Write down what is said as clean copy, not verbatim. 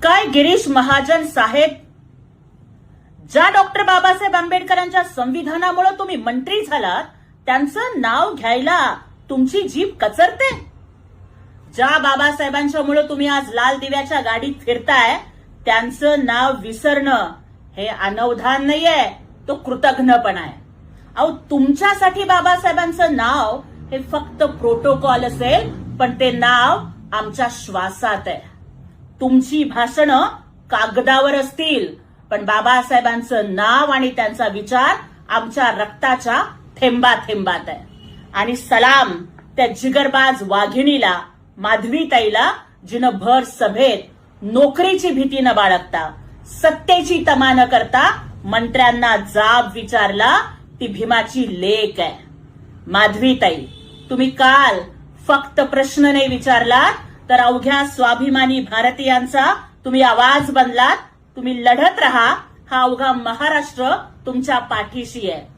काय गिरीश महाजन साहेब, ज्या डॉक्टर बाबासाहेब आंबेडकरांच्या संविधानामुळे तुम्ही मंत्री झालात त्यांचं नाव घ्यायला तुमची जीभ कचरते? ज्या बाबासाहेबांच्या मुळे तुम्ही आज लाल दिव्याच्या गाडीत फिरताय त्यांचं नाव विसरणं हे अनवधान नाहीये, तो कृतघ्नपणा आहे. अहो, तुमच्यासाठी बाबासाहेबांचं नाव हे फक्त प्रोटोकॉल असेल, पण ते नाव आमच्या श्वासात आहे. तुमची भाषणं कागदावर असतील, पण बाबासाहेबांचं नाव आणि त्यांचा विचार आमच्या रक्ताच्या थेंबाथेंबात आहे. आणि सलाम त्या जिगरबाज वाघिणीला, माधवीताईला, जिनं भर सभेत नोकरीची भीती न बाळगता, सत्तेची तमा न करता मंत्र्यांना जाब विचारला. ती भीमाची लेक आहे. माधवीताई, तुम्ही काल फक्त प्रश्न नाही विचारलात, तर अवघ्या स्वाभिमानी भारतीयांचा तुम्ही आवाज बनलात. तुम्ही लढत राहा, हा अवघा महाराष्ट्र तुमच्या पाठीशी आहे.